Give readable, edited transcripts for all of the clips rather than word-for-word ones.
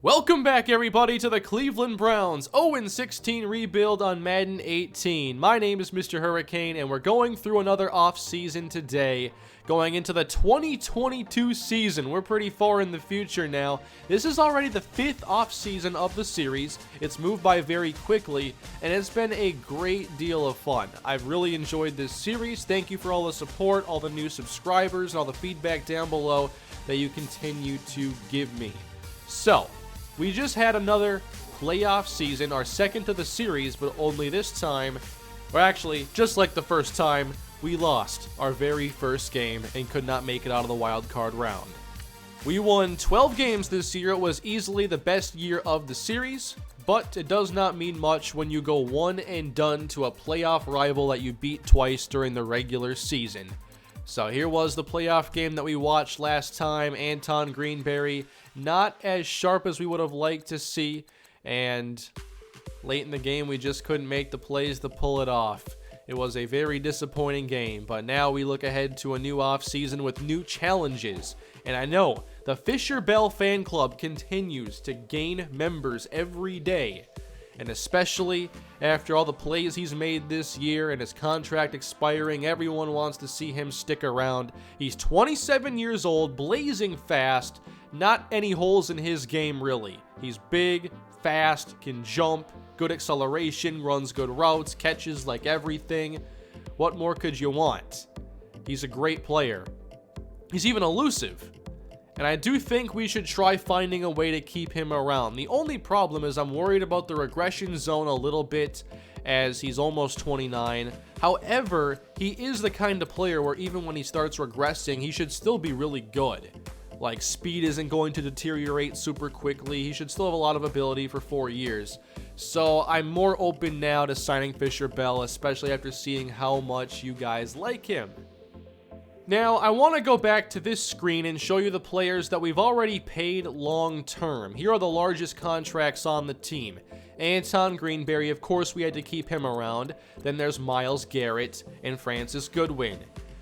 Welcome back, everybody, to the Cleveland Browns 0-16 rebuild on Madden 18. My name is Mr. Hurricane, and we're going through another offseason today, going into the 2022 season. We're pretty far in the future now. This is already the 5th offseason of the series. It's moved by very quickly, and it's been a great deal of fun. I've really enjoyed this series. Thank you for all the support, all the new subscribers, and all the feedback down below that you continue to give me. So, we just had another playoff season, our second to the series, but only this time, or actually, just like the first time, we lost our very first game and could not make it out of the wild card round. We won 12 games this year. It was easily the best year of the series, but it does not mean much when you go one and done to a playoff rival that you beat twice during the regular season. So here was the playoff game that we watched last time. Anton Greenberry, not as sharp as we would have liked to see, and late in the game we just couldn't make the plays to pull it off. It was a very disappointing game, but now we look ahead to a new offseason with new challenges. And I know the Fisher Bell fan club continues to gain members every day. And especially after all the plays he's made this year and his contract expiring, everyone wants to see him stick around. He's 27 years old, blazing fast, not any holes in his game really. He's big, fast, can jump, good acceleration, runs good routes, catches like everything. What more could you want? He's a great player. He's even elusive. And I do think we should try finding a way to keep him around. The only problem is I'm worried about the regression zone a little bit, as he's almost 29. However, he is the kind of player where even when he starts regressing, he should still be really good. Like, speed isn't going to deteriorate super quickly. He should still have a lot of ability for 4 years. So I'm more open now to signing Fisher Bell, especially after seeing how much you guys like him. Now, I want to go back to this screen and show you the players that we've already paid long-term. Here are the largest contracts on the team. Anton Greenberry, of course, we had to keep him around. Then there's Myles Garrett and Francis Goodwin.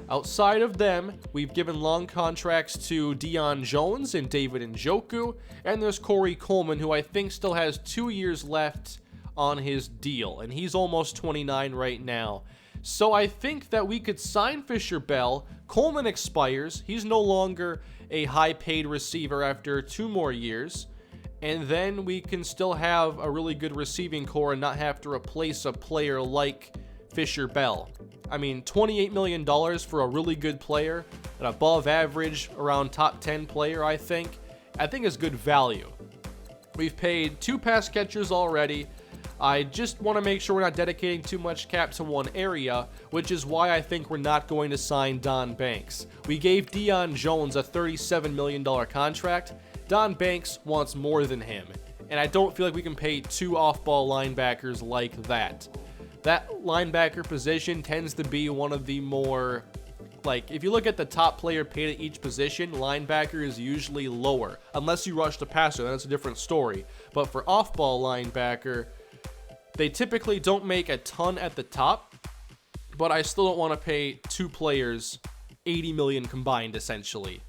Outside of them, we've given long contracts to Deion Jones and David Njoku. And there's Corey Coleman, who I think still has 2 years left on his deal. And he's almost 29 right now. So I think that we could sign Fisher Bell. Coleman expires. He's no longer a high-paid receiver after 2 more years. And then we can still have a really good receiving core and not have to replace a player like Fisher Bell. I mean, $28 million for a really good player, an above average, around top 10 player, I think is good value. We've paid 2 pass catchers already. I just want to make sure we're not dedicating too much cap to one area, which is why I think we're not going to sign Don Banks. We gave Deion Jones a $37 million contract. Don Banks wants more than him, and I don't feel like we can pay 2 off-ball linebackers like that. That linebacker position tends to be one of the more, like, if you look at the top player paid at each position, linebacker is usually lower. Unless you rush the passer, then it's a different story. But for off-ball linebacker, they typically don't make a ton at the top, but I still don't want to pay 2 players $80 million combined, essentially.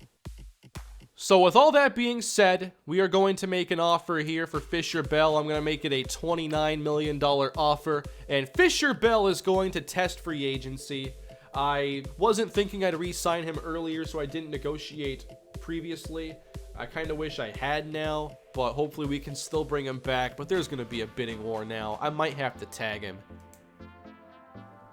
So with all that being said, we are going to make an offer here for Fisher Bell. I'm going to make it a $29 million offer, and Fisher Bell is going to test free agency. I wasn't thinking I'd re-sign him earlier, so I didn't negotiate previously. I kind of wish I had now, but hopefully we can still bring him back. But there's going to be a bidding war now. I might have to tag him.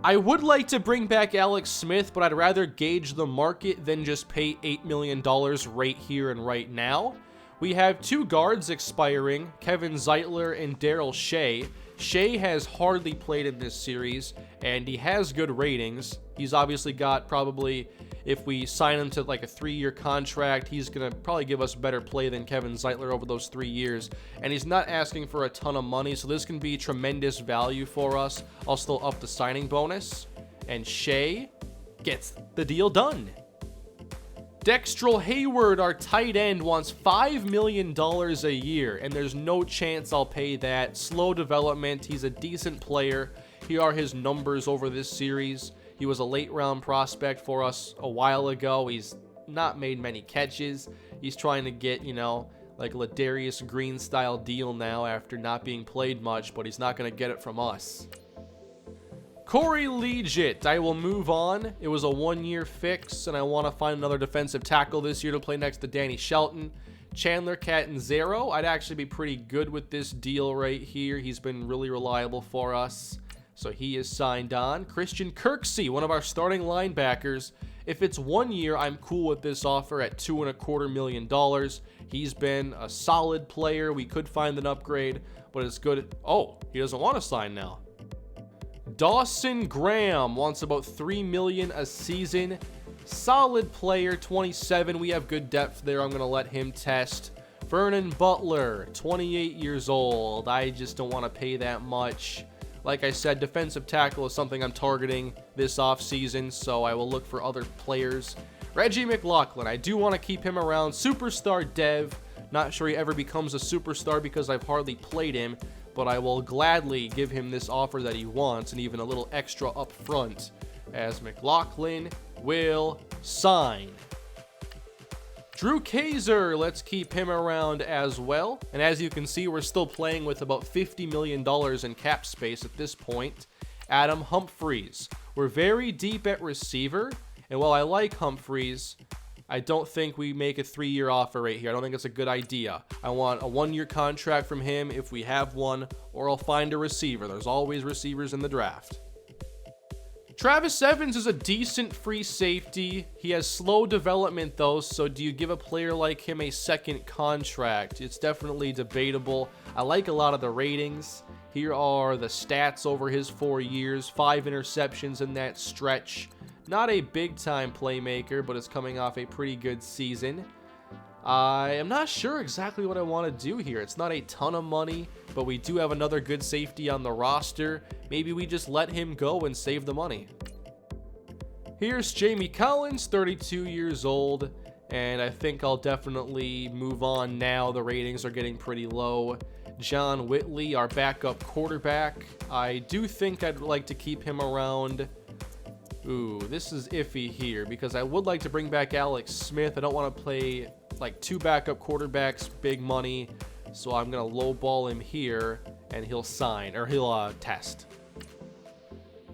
I would like to bring back Alex Smith, but I'd rather gauge the market than just pay $8 million right here and right now. We have 2 guards expiring, Kevin Zeitler and Daryl Shea. Shea has hardly played in this series, and he has good ratings. He's obviously got probably, if we sign him to like a 3-year contract, he's going to probably give us better play than Kevin Zeitler over those 3 years. And he's not asking for a ton of money, so this can be tremendous value for us. I'll still up the signing bonus. And Shea gets the deal done. Dextrell Hayward, our tight end, wants $5 million a year, and there's no chance I'll pay that. Slow development. He's a decent player. Here are his numbers over this series. He was a late-round prospect for us a while ago. He's not made many catches. He's trying to get, like a Ladarius Green style deal now after not being played much, but he's not going to get it from us. Corey Liuget, I will move on. It was a 1-year fix, and I want to find another defensive tackle this year to play next to Danny Shelton. Chandler Catanzaro, I'd actually be pretty good with this deal right here. He's been really reliable for us, so he is signed on. Christian Kirksey, one of our starting linebackers. If it's 1 year, I'm cool with this offer at $2.25 million. He's been a solid player. We could find an upgrade, but it's good. Oh, he doesn't want to sign now. Dawson Graham wants about $3 million a season. Solid player, 27. We have good depth there. I'm going to let him test. Vernon Butler, 28 years old. I just don't want to pay that much. Like I said, defensive tackle is something I'm targeting this offseason, so I will look for other players. Reggie McLaughlin, I do want to keep him around. Superstar dev. Not sure he ever becomes a superstar because I've hardly played him, but I will gladly give him this offer that he wants and even a little extra up front, as McLaughlin will sign. Drew Kaiser, let's keep him around as well. And as you can see, we're still playing with about $50 million in cap space at this point. Adam Humphries. We're very deep at receiver, and while I like Humphries, I don't think we make a 3-year offer right here. I don't think it's a good idea. I want a 1-year contract from him if we have one, or I'll find a receiver. There's always receivers in the draft. Travis Evans is a decent free safety. He has slow development though, so do you give a player like him a second contract? It's definitely debatable. I like a lot of the ratings. Here are the stats over his 4 years. 5 interceptions in that stretch. Not a big-time playmaker, but is coming off a pretty good season. I am not sure exactly what I want to do here. It's not a ton of money, but we do have another good safety on the roster. Maybe we just let him go and save the money. Here's Jamie Collins, 32 years old, and I think I'll definitely move on now. The ratings are getting pretty low. John Whitley, our backup quarterback. I do think I'd like to keep him around. Ooh, this is iffy here because I would like to bring back Alex Smith. I don't want to play like 2 backup quarterbacks, big money. So I'm going to lowball him here and he'll sign, or he'll test.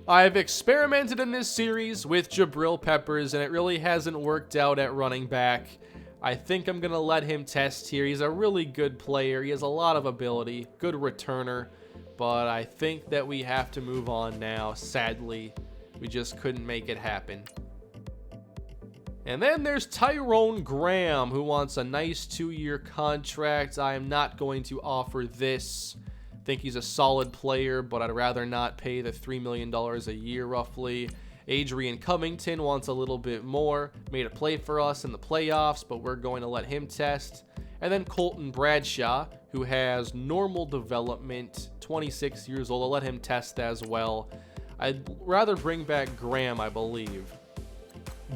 I've experimented in this series with Jabril Peppers and it really hasn't worked out at running back. I think I'm going to let him test here. He's a really good player. He has a lot of ability, good returner, but I think that we have to move on now, sadly. We just couldn't make it happen. And then there's Tyrone Graham, who wants a nice 2-year contract. I am not going to offer this. I think he's a solid player, but I'd rather not pay the $3 million a year roughly. Adrian Covington wants a little bit more. Made a play for us in the playoffs, but we're going to let him test. And then Colton Bradshaw, who has normal development, 26 years old. I'll let him test as well. I'd rather bring back Graham, I believe.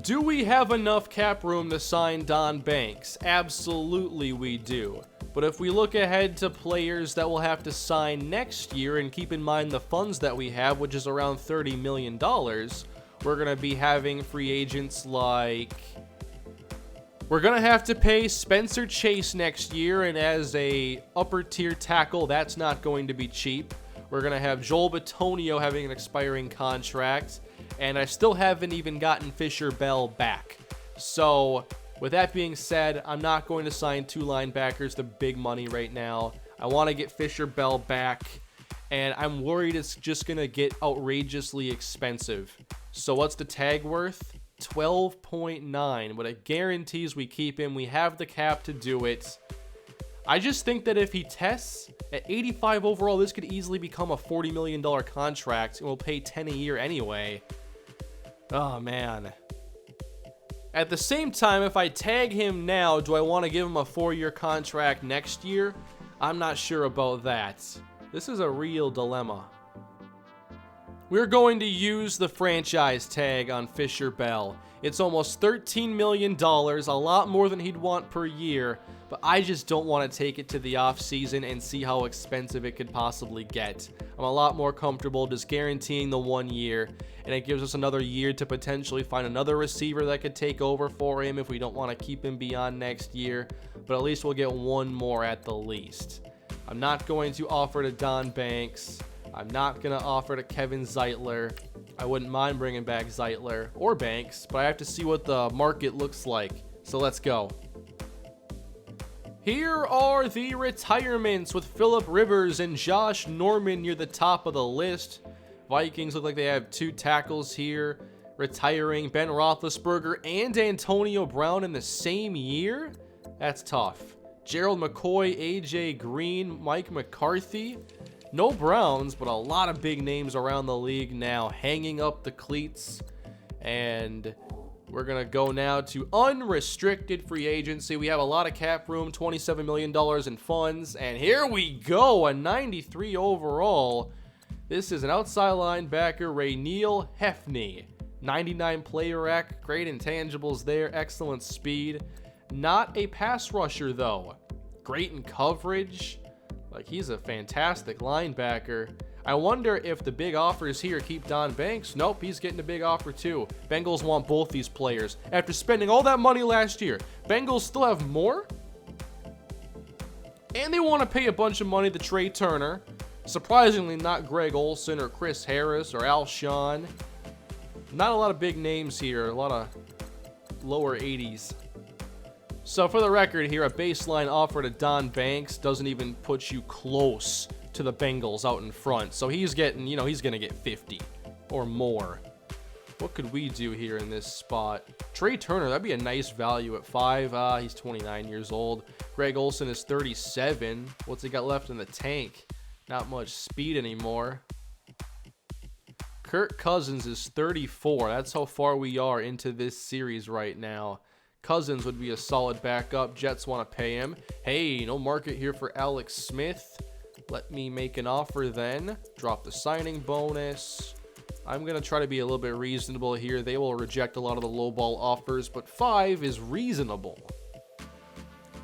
Do we have enough cap room to sign Don Banks? Absolutely we do. But if we look ahead to players that we'll have to sign next year, and keep in mind the funds that we have, which is around $30 million, we're going to be having free agents like... We're going to have to pay Spencer Chase next year, and as a upper tier tackle, that's not going to be cheap. We're going to have Joel Bitonio having an expiring contract, and I still haven't even gotten Fisher Bell back. So, with that being said, I'm not going to sign 2 linebackers the big money right now. I want to get Fisher Bell back, and I'm worried it's just going to get outrageously expensive. So what's the tag worth? 12.9, but it guarantees we keep him. We have the cap to do it. I just think that if he tests at 85 overall, this could easily become a $40 million contract, and we'll pay 10 a year anyway. Oh, man. At the same time, if I tag him now, do I want to give him a 4-year contract next year? I'm not sure about that. This is a real dilemma. We're going to use the franchise tag on Fisher Bell. It's almost $13 million, a lot more than he'd want per year, but I just don't want to take it to the offseason and see how expensive it could possibly get. I'm a lot more comfortable just guaranteeing the 1 year, and it gives us another year to potentially find another receiver that could take over for him if we don't want to keep him beyond next year, but at least we'll get one more at the least. I'm not going to offer to Don Banks. I'm not going to offer to Kevin Zeitler. I wouldn't mind bringing back Zeitler or Banks, but I have to see what the market looks like. So let's go. Here are the retirements with Phillip Rivers and Josh Norman near the top of the list. Vikings look like they have 2 tackles here retiring. Ben Roethlisberger and Antonio Brown in the same year? That's tough. Gerald McCoy, AJ Green, Mike McCarthy. No Browns, but a lot of big names around the league now hanging up the cleats. And we're going to go now to unrestricted free agency. We have a lot of cap room, $27 million in funds. And here we go, a 93 overall. This is an outside linebacker, Rainiel Hefney. 99 player rack, great intangibles there, excellent speed. Not a pass rusher, though. Great in coverage. Like, he's a fantastic linebacker. I wonder if the big offers here keep Don Banks. Nope, he's getting a big offer too. Bengals want both these players. After spending all that money last year, Bengals still have more? And they want to pay a bunch of money to Trey Turner. Surprisingly, not Greg Olsen or Chris Harris or Alshon. Not a lot of big names here. A lot of lower 80s. So for the record here, a baseline offer to Don Banks doesn't even put you close to the Bengals out in front. So he's getting, he's going to get 50 or more. What could we do here in this spot? Trey Turner, that'd be a nice value at 5. He's 29 years old. Greg Olsen is 37. What's he got left in the tank? Not much speed anymore. Kirk Cousins is 34. That's how far we are into this series right now. Cousins would be a solid backup. Jets want to pay him. Hey, no market here for Alex Smith. Let me make an offer then. Drop the signing bonus. I'm going to try to be a little bit reasonable here. They will reject a lot of the lowball offers, but 5 is reasonable.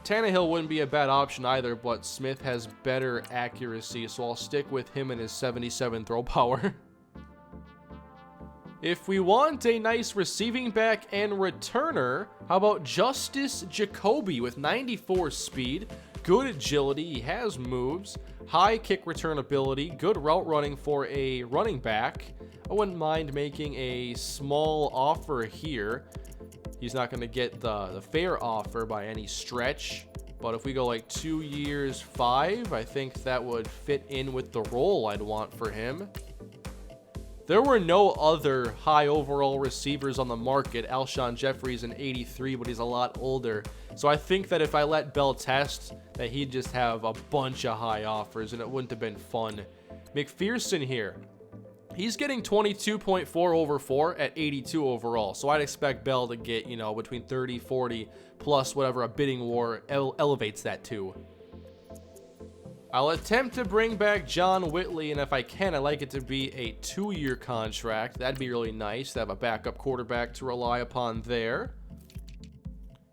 Tannehill wouldn't be a bad option either, but Smith has better accuracy, so I'll stick with him and his 77 throw power. If we want a nice receiving back and returner, how about Justice Jacoby with 94 speed, good agility, he has moves, high kick return ability, good route running for a running back. I wouldn't mind making a small offer here. He's not going to get the fair offer by any stretch, but if we go like 2 years, 5, I think that would fit in with the role I'd want for him. There were no other high overall receivers on the market. Alshon Jeffrey's an 83, but he's a lot older. So I think that if I let Bell test, that he'd just have a bunch of high offers, and it wouldn't have been fun. McPherson here. He's getting 22.4 over 4 at 82 overall. So I'd expect Bell to get, between 30, 40, plus whatever a bidding war elevates that to. I'll attempt to bring back John Whitley, and if I can, I'd like it to be a 2-year contract. That'd be really nice to have a backup quarterback to rely upon there.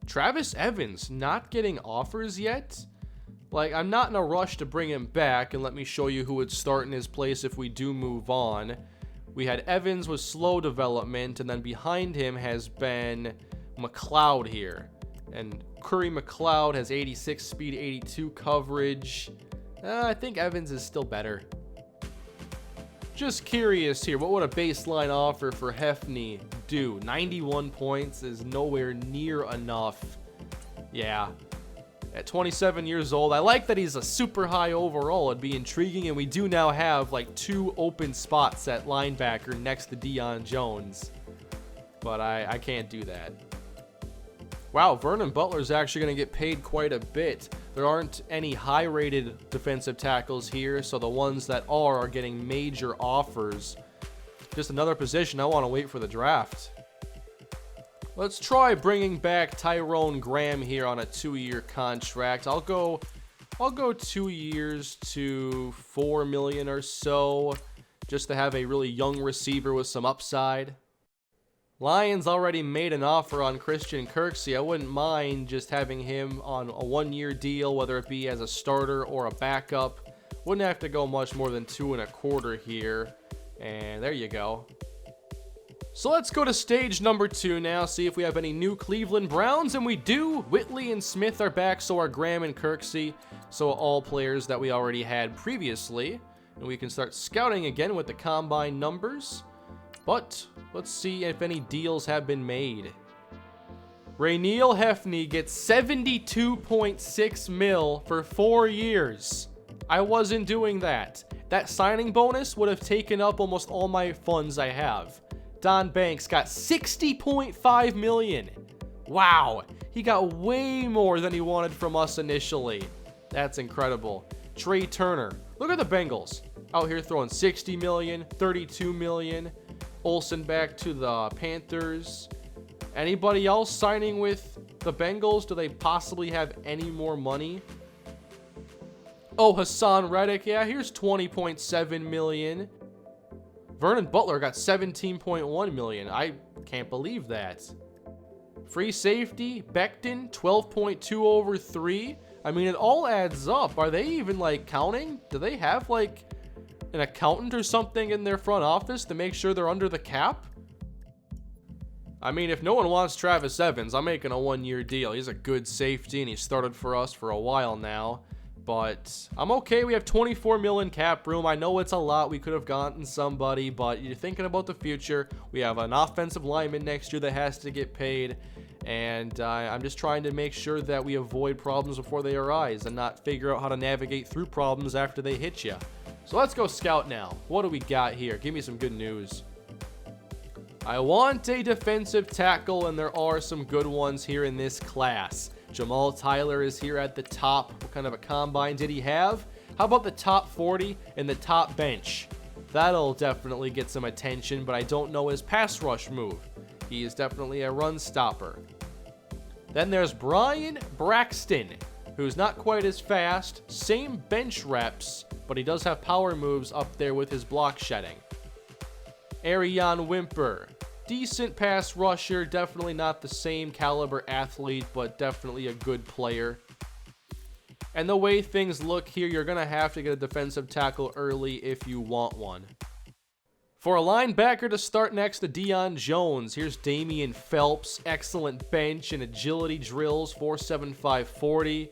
Travis Evans, not getting offers yet. Like, I'm not in a rush to bring him back, and let me show you who would start in his place if we do move on. We had Evans with slow development, and then behind him has been McLeod here. And Curry McLeod has 86 speed, 82 coverage. I think Evans is still better. Just curious here, what would a baseline offer for Hefney do? 91 points is nowhere near enough. Yeah. At 27 years old, I like that he's a super high overall. It'd be intriguing, and we do now have like 2 open spots at linebacker next to Deion Jones. But I can't do that. Wow, Vernon Butler's actually going to get paid quite a bit. There aren't any high-rated defensive tackles here, so the ones that are getting major offers. Just another position I want to wait for the draft. Let's try bringing back Tyrone Graham here on a 2-year contract. I'll go 2 years to $4 million or so, just to have a really young receiver with some upside. Lions already made an offer on Christian Kirksey. I wouldn't mind just having him on a 1-year deal, whether it be as a starter or a backup. Wouldn't have to go much more than 2.25 here. And there you go. So let's go to stage number 2 now, see if we have any new Cleveland Browns, and we do. Whitley and Smith are back, so are Graham and Kirksey, so all players that we already had previously. And we can start scouting again with the combine numbers. But let's see if any deals have been made. Rainiel Hefney gets $72.6 million for 4 years. I wasn't doing that. That signing bonus would have taken up almost all my funds I have. Don Banks got $60.5 million. Wow, he got way more than he wanted from us initially. That's incredible. Trey Turner, look at the Bengals. Out here throwing $60 million, $32 million. Olsen back to the Panthers. Anybody else signing with the Bengals? Do they possibly have any more money? Oh, Hassan Reddick. Yeah, here's $20.7 million. Vernon Butler got $17.1 million. I can't believe that. Free safety, Becton, 12.2 over 3. I mean, it all adds up. Are they even, like, counting? Do they have, like, an accountant or something in their front office to make sure they're under the cap? I mean, if no one wants Travis Evans, I'm making a 1-year deal. He's a good safety, and he started for us for a while now. But I'm okay. We have $24 million cap room. I know it's a lot. We could have gotten somebody, but you're thinking about the future. We have an offensive lineman next year that has to get paid. And I'm just trying to make sure that we avoid problems before they arise and not figure out how to navigate through problems after they hit you. So let's go scout now. What do we got here? Give me some good news. I want a defensive tackle, and there are some good ones here in this class. Jamal Tyler is here at the top. What kind of a combine did he have? How about the top 40 and the top bench? That'll definitely get some attention, but I don't know his pass rush move. He is definitely a run stopper. Then there's Brian Braxton, who's not quite as fast. Same bench reps, but he does have power moves up there with his block shedding. Arion Wimper. Decent pass rusher, definitely not the same caliber athlete, but definitely a good player. And the way things look here, you're going to have to get a defensive tackle early if you want one. For a linebacker to start next to Deion Jones, here's Damian Phelps. Excellent bench and agility drills, 4.75 40.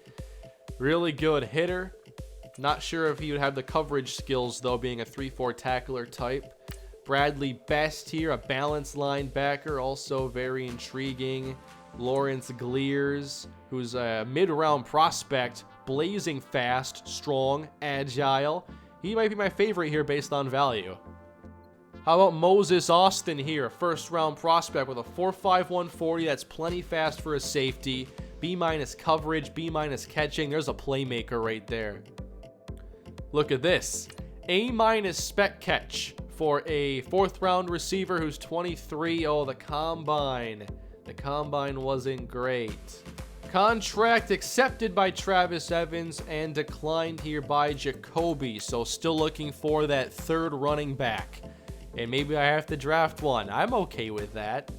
Really good hitter. Not sure if he would have the coverage skills, though, being a 3-4 tackler type. Bradley Best here, a balanced linebacker, also very intriguing. Lawrence Glears, who's a mid-round prospect, blazing fast, strong, agile. He might be my favorite here based on value. How about Moses Austin here, a first-round prospect with a 4.5 140. That's plenty fast for a safety. B- coverage, B- catching. There's a playmaker right there. Look at this. A- spec catch for a 4th-round receiver who's 23. Oh, the combine. The combine wasn't great. Contract accepted by Travis Evans and declined here by Jacoby. So still looking for that 3rd running back. And maybe I have to draft one. I'm okay with that.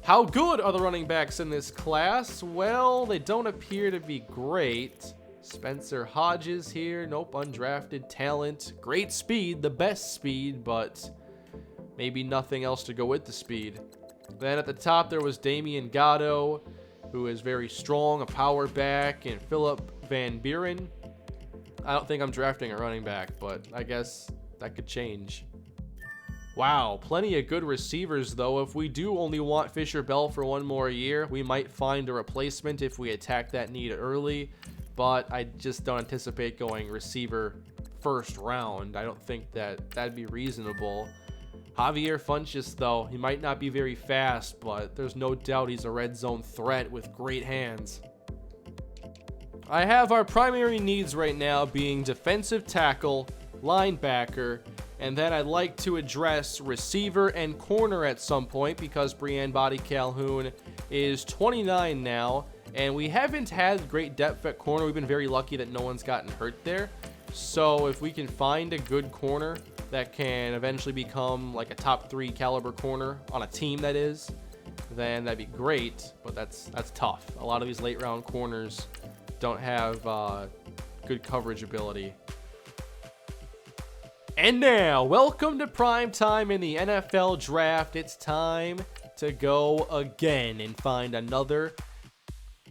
How good are the running backs in this class? Well, they don't appear to be great. Spencer Hodges here. Nope, undrafted talent. Great speed, the best speed, but maybe nothing else to go with the speed. Then at the top there was Damian Gatto, who is very strong, a power back, and Philip Van Buren. I don't think I'm drafting a running back, but I guess that could change. Wow, plenty of good receivers, though. If we do only want Fisher Bell for 1 more year, we might find a replacement if we attack that need early. But I just don't anticipate going receiver 1st round. I don't think that that'd be reasonable. Javier Funchess, though, he might not be very fast, but there's no doubt he's a red zone threat with great hands. I have our primary needs right now being defensive tackle, linebacker, and then I'd like to address receiver and corner at some point because Breanne Body Calhoun is 29 now. And we haven't had great depth at corner. We've been very lucky that no one's gotten hurt there. So if we can find a good corner that can eventually become like a top 3 caliber corner on a team, that is, then that'd be great. But that's tough. A lot of these late round corners don't have good coverage ability. And now, welcome to prime time in the NFL draft. It's time to go again and find another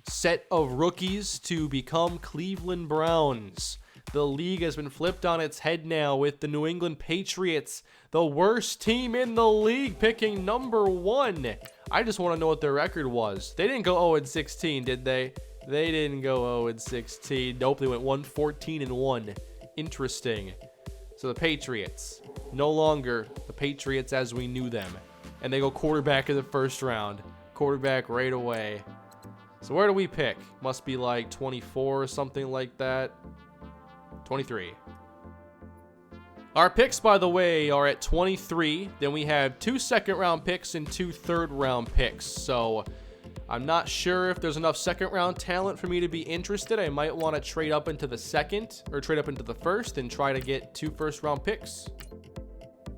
set of rookies to become Cleveland Browns. The league has been flipped on its head now with the New England Patriots, the worst team in the league, picking number 1. I just want to know what their record was. They didn't go 0-16, did they? They didn't go 0-16. Nope, they went 1-14-1. Interesting. So the Patriots, no longer the Patriots as we knew them. And they go quarterback in the first round. Quarterback right away. So where do we pick? Must be like 24 or something like that. 23. Our picks, by the way, are at 23. Then we have 2 second-round picks and 2 third-round picks. So I'm not sure if there's enough second-round talent for me to be interested. I might want to trade up into the second or trade up into the first and try to get 2 first-round picks.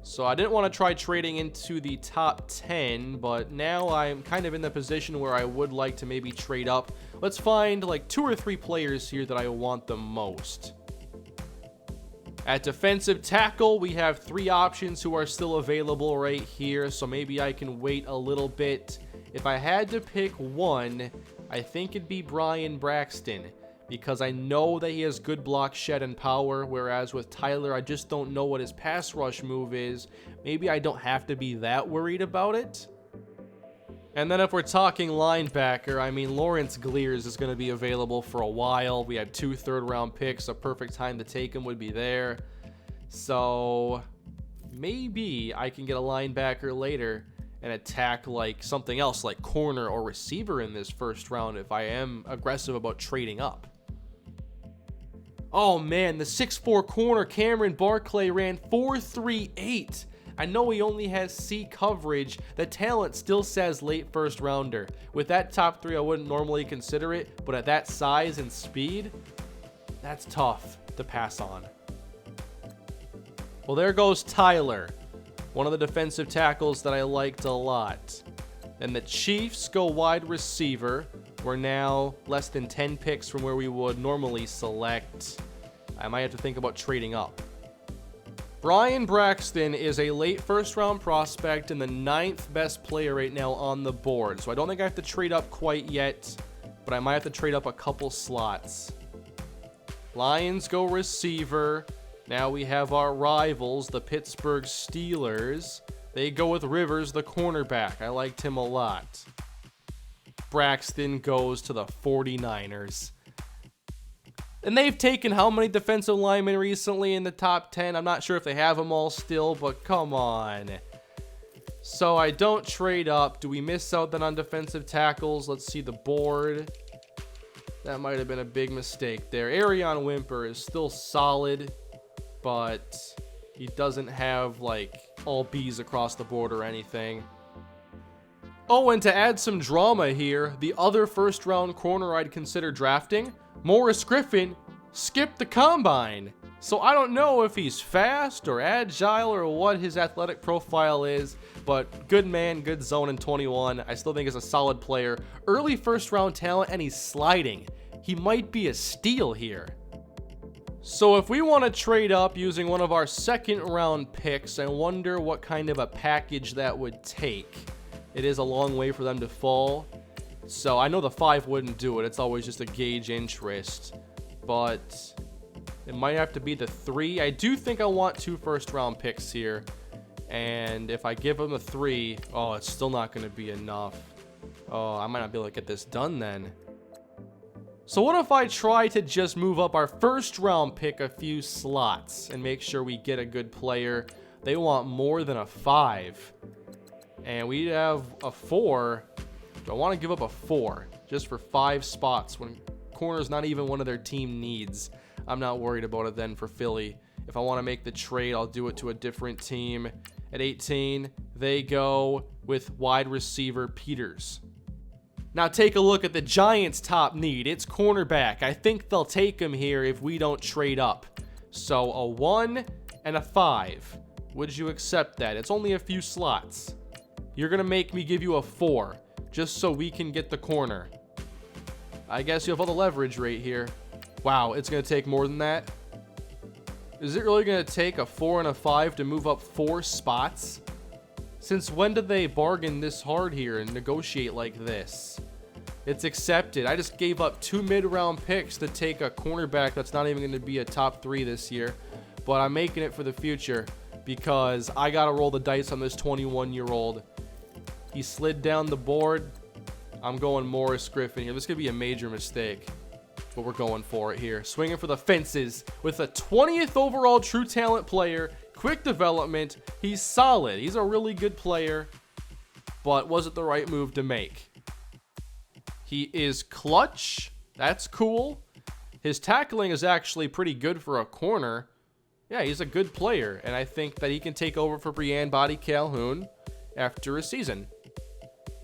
So I didn't want to try trading into the top 10, but now I'm kind of in the position where I would like to maybe trade up. Let's find like 2 or 3 players here that I want the most. At defensive tackle, we have 3 options who are still available right here, so maybe I can wait a little bit. If I had to pick one, I think it'd be Brian Braxton, because I know that he has good block shed and power, whereas with Tyler, I just don't know what his pass rush move is. Maybe I don't have to be that worried about it. And then if we're talking linebacker, I mean, Lawrence Glears is going to be available for a while. We have 2 third-round picks. A perfect time to take him would be there. So maybe I can get a linebacker later and attack like something else like corner or receiver in this first round if I am aggressive about trading up. Oh man, the 6'4 corner Cameron Barclay ran 4.38. I know he only has C coverage. The talent still says late first rounder. With that top 3, I wouldn't normally consider it, but at that size and speed, that's tough to pass on. Well, there goes Tyler, one of the defensive tackles that I liked a lot. Then the Chiefs go wide receiver. We're now less than 10 picks from where we would normally select. I might have to think about trading up. Brian Braxton is a late first round prospect and the 9th best player right now on the board. So I don't think I have to trade up quite yet, but I might have to trade up a couple slots. Lions go receiver. Now we have our rivals, the Pittsburgh Steelers. They go with Rivers, the cornerback. I liked him a lot. Braxton goes to the 49ers. And they've taken how many defensive linemen recently in the top 10? I'm not sure if they have them all still, but come on. So I don't trade up. Do we miss out then on defensive tackles? Let's see the board. That might have been a big mistake there. Arion Wimper is still solid, but he doesn't have like all B's across the board or anything. Oh, and to add some drama here, the other first round corner I'd consider drafting, Morris Griffin, skipped the combine. So I don't know if he's fast or agile or what his athletic profile is, but good man, good zone in 21. I still think he's a solid player. Early first round talent, and he's sliding. He might be a steal here. So if we want to trade up using one of our second round picks, I wonder what kind of a package that would take. It is a long way for them to fall. So I know the 5 wouldn't do it. It's always just a gauge interest. But it might have to be the 3. I do think I want 2 first round picks here. And if I give them a 3, oh, it's still not going to be enough. Oh, I might not be able to get this done then. So what if I try to just move up our first round pick a few slots and make sure we get a good player? They want more than a 5. And we have a 4. Do I want to give up a 4 just for 5 spots when corner's not even one of their team needs? I'm not worried about it then for Philly. If I want to make the trade, I'll do it to a different team. At 18, they go with wide receiver Peters. Now take a look at the Giants' top need. It's cornerback. I think they'll take him here if we don't trade up. So a 1 and a 5. Would you accept that? It's only a few slots. You're going to make me give you a 4 just so we can get the corner. I guess you have all the leverage right here. Wow, it's going to take more than that. Is it really going to take a 4 and a 5 to move up 4 spots? Since when did they bargain this hard here and negotiate like this? It's accepted. I just gave up 2 mid-round picks to take a cornerback that's not even going to be a top 3 this year. But I'm making it for the future because I got to roll the dice on this 21-year-old. He slid down the board. I'm going Morris Griffin here. This could be a major mistake, but we're going for it here. Swinging for the fences with a 20th overall true talent player. Quick development. He's solid. He's a really good player, but was it the right move to make? He is clutch. That's cool. His tackling is actually pretty good for a corner. Yeah, he's a good player, and I think that he can take over for Brianne Body Calhoun after a season.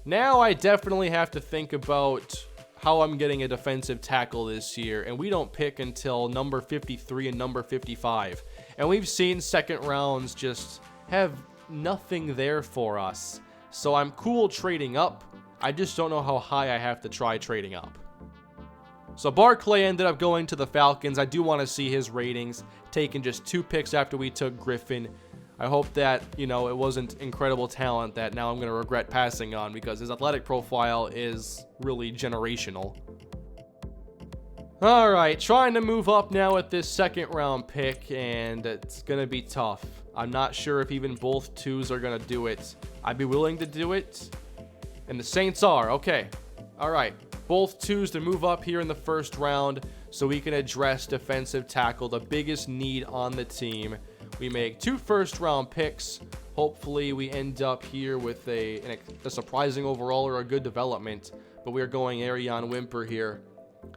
Now I definitely have to think about how I'm getting a defensive tackle this year, and we don't pick until number 53 and number 55. And we've seen second rounds just have nothing there for us. So I'm cool trading up. I just don't know how high I have to try trading up. So Barclay ended up going to the Falcons. I do want to see his ratings, taking just 2 picks after we took Griffin. I hope that, it wasn't incredible talent that now I'm going to regret passing on because his athletic profile is really generational. All right, trying to move up now with this second round pick, and it's going to be tough. I'm not sure if even both 2s are going to do it. I'd be willing to do it, and the Saints are. Okay, all right. Both 2s to move up here in the first round so we can address defensive tackle, the biggest need on the team. We make 2 first-round picks. Hopefully, we end up here with a surprising overall or a good development, but we are going Arion Wimper here.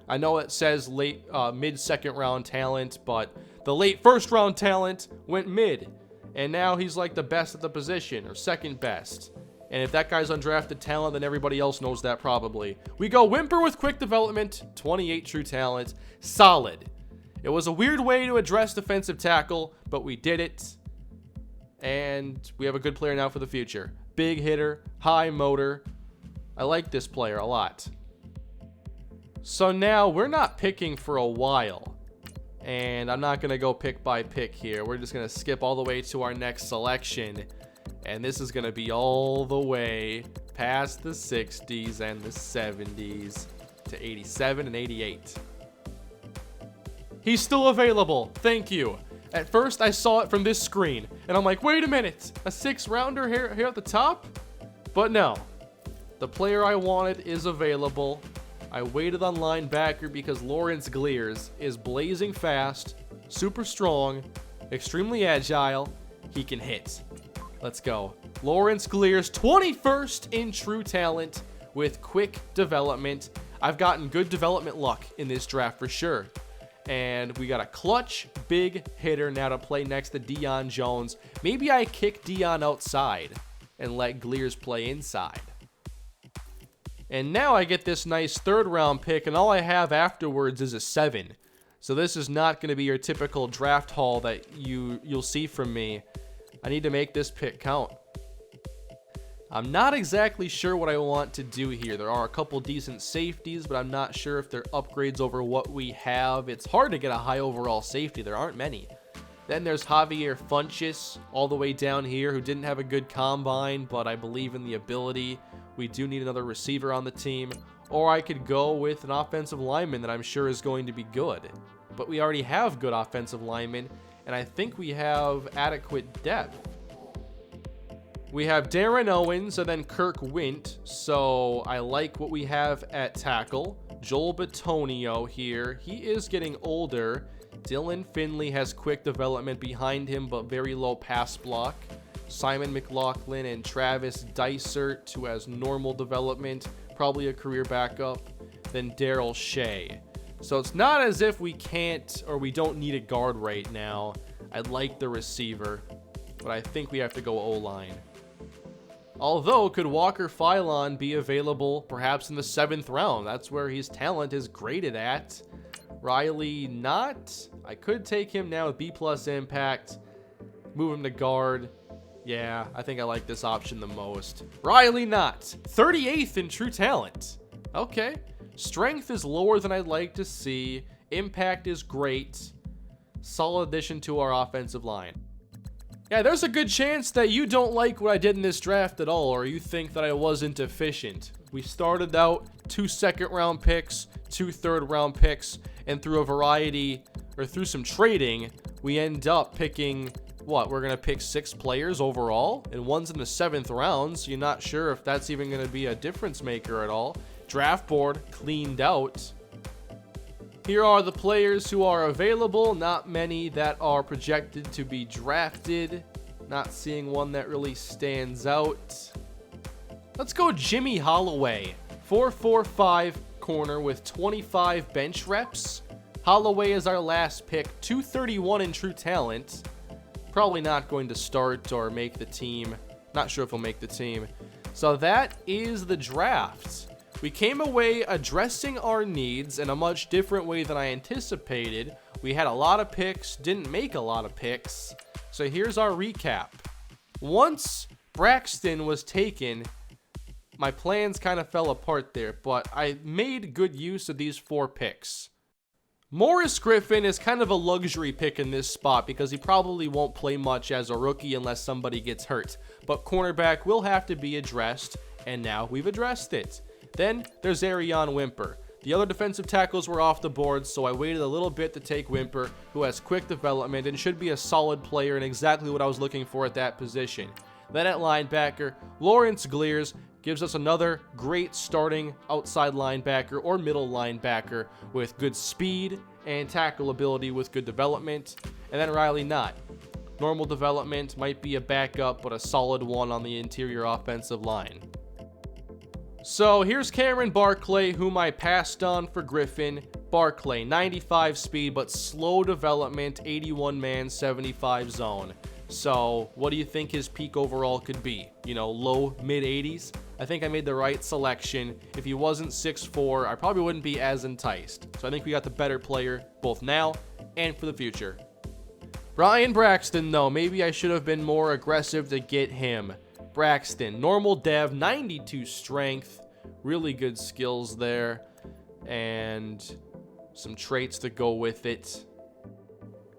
I know it says late mid-second round talent, but the late first-round talent went mid, and now he's like the best at the position, or second best. And if that guy's undrafted talent, then everybody else knows that probably. We go Wimper with quick development, 28 true talent, solid. It was a weird way to address defensive tackle, but we did it. And we have a good player now for the future. Big hitter, high motor. I like this player a lot. So now we're not picking for a while. And I'm not going to go pick by pick here. We're just going to skip all the way to our next selection. And this is going to be all the way past the 60s and the 70s to 87 and 88. He's still available. Thank you. At first, I saw it from this screen, and I'm like, wait a minute. A 6-rounder here at the top? But no. The player I wanted is available. I waited on linebacker because Lawrence Glears is blazing fast, super strong, extremely agile. He can hit. Let's go. Lawrence Glears, 21st in true talent with quick development. I've gotten good development luck in this draft for sure. And we got a clutch, big hitter now to play next to Deion Jones. Maybe I kick Deion outside and let Glears play inside. And now I get this nice 3rd-round pick, and all I have afterwards is a 7. So this is not going to be your typical draft haul that you'll see from me. I need to make this pick count. I'm not exactly sure what I want to do here. There are a couple decent safeties, but I'm not sure if they're upgrades over what we have. It's hard to get a high overall safety. There aren't many. Then there's Javier Funchess all the way down here who didn't have a good combine, but I believe in the ability. We do need another receiver on the team. Or I could go with an offensive lineman that I'm sure is going to be good. But we already have good offensive linemen, and I think we have adequate depth. We have Darren Owens and then Kirk Wint, so I like what we have at tackle. Joel Bitonio here. He is getting older. Dylan Finley has quick development behind him, but very low pass block. Simon McLaughlin and Travis Dysert, who has normal development, probably a career backup. Then Daryl Shea. So it's not as if we can't or we don't need a guard right now. I like the receiver, but I think we have to go O-line. Although, could Walker Phylon be available perhaps in the 7th round? That's where his talent is graded at. Riley, not. I could take him now with B+ impact. Move him to guard. Yeah, I think I like this option the most. Riley Knott, 38th in true talent. Okay. Strength is lower than I'd like to see. Impact is great. Solid addition to our offensive line. Yeah, there's a good chance that you don't like what I did in this draft at all, or you think that I wasn't efficient. We started out 2 second-round picks, 2 third-round picks, and through a variety, or through some trading, we end up picking, what, we're going to pick 6 players overall, and one's in the 7th round, so you're not sure if that's even going to be a difference maker at all. Draft board cleaned out. Here are the players who are available. Not many that are projected to be drafted. Not seeing one that really stands out. Let's go Jimmy Holloway. 4'5" corner with 25 bench reps. Holloway is our last pick. 231 in true talent. Probably not going to start or make the team. Not sure if he'll make the team. So that is the draft. We came away addressing our needs in a much different way than I anticipated. We had a lot of picks, didn't make a lot of picks. So here's our recap. Once Braxton was taken, my plans kind of fell apart there, but I made good use of these 4 picks. Morris Griffin is kind of a luxury pick in this spot because he probably won't play much as a rookie unless somebody gets hurt. But cornerback will have to be addressed, and now we've addressed it. Then there's Arion Wimper. The other defensive tackles were off the board, so I waited a little bit to take Wimper, who has quick development and should be a solid player and exactly what I was looking for at that position. Then at linebacker, Lawrence Glears gives us another great starting outside linebacker or middle linebacker with good speed and tackle ability with good development. And then Riley Knott. Normal development, might be a backup, but a solid one on the interior offensive line. So here's Cameron Barclay, whom I passed on for Griffin. Barclay, 95 speed, but slow development, 81 man, 75 zone. So what do you think his peak overall could be? You know, low, mid 80s? I think I made the right selection. If he wasn't 6'4", I probably wouldn't be as enticed. So I think we got the better player, both now and for the future. Brian Braxton, though, maybe I should have been more aggressive to get him. Braxton, normal dev, 92 strength, really good skills there, and some traits to go with it.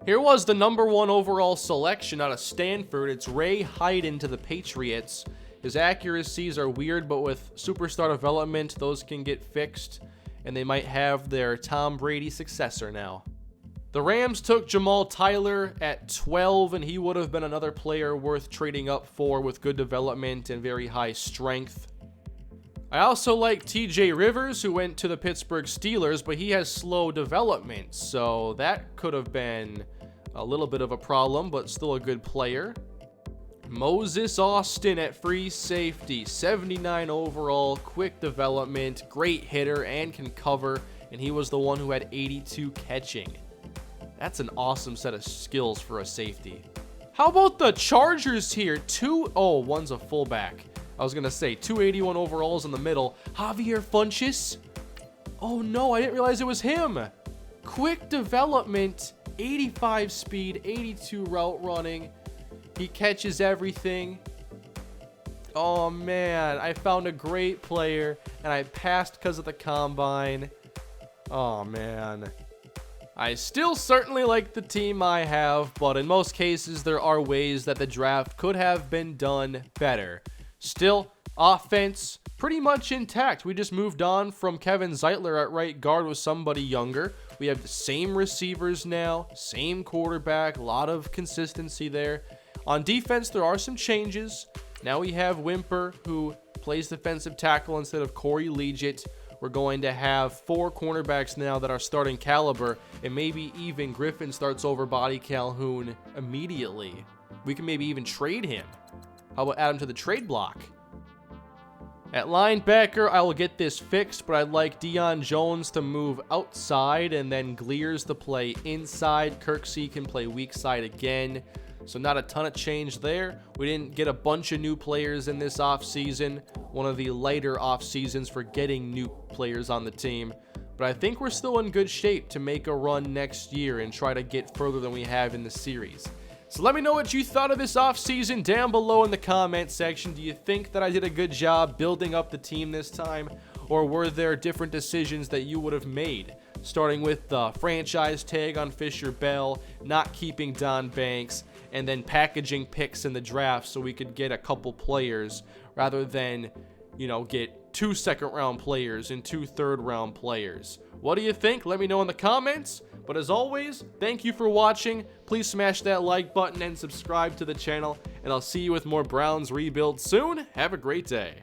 Here was the number 1 overall selection out of Stanford. It's Ray Hyden to the Patriots. His accuracies are weird, but with superstar development, those can get fixed, and they might have their Tom Brady successor now. The Rams took Jamal Tyler at 12, and he would have been another player worth trading up for with good development and very high strength. I also like TJ Rivers, who went to the Pittsburgh Steelers, but he has slow development, so that could have been a little bit of a problem, but still a good player. Moses Austin at free safety, 79 overall, quick development, great hitter, and can cover, and he was the one who had 82 catching. That's an awesome set of skills for a safety. How about the Chargers here? One's a fullback. I was going to say 281 overalls in the middle. Javier Funchess. Oh no, I didn't realize it was him. Quick development, 85 speed, 82 route running. He catches everything. Oh man, I found a great player and I passed because of the combine. Oh man. I still certainly like the team I have, but in most cases there are ways that the draft could have been done better. Still, offense pretty much intact. We just moved on from Kevin Zeitler at right guard with somebody younger. We have the same receivers now, same quarterback, a lot of consistency there. On defense, there are some changes. Now we have Wimper, who plays defensive tackle instead of Corey Legit. We're going to have 4 cornerbacks now that are starting caliber, and maybe even Griffin starts over Body Calhoun immediately. We can maybe even trade him. How about add him to the trade block? At linebacker, I will get this fixed, but I'd like Deion Jones to move outside and then Glears to play inside. Kirksey can play weak side again. So not a ton of change there. We didn't get a bunch of new players in this offseason. One of the lighter off seasons for getting new players on the team. But I think we're still in good shape to make a run next year and try to get further than we have in the series. So let me know what you thought of this offseason down below in the comment section. Do you think that I did a good job building up the team this time? Or were there different decisions that you would have made? Starting with the franchise tag on Fisher Bell, not keeping Don Banks, and then packaging picks in the draft so we could get a couple players rather than, get 2 second-round players and 2 third-round players. What do you think? Let me know in the comments. But as always, thank you for watching. Please smash that like button and subscribe to the channel. And I'll see you with more Browns rebuild soon. Have a great day.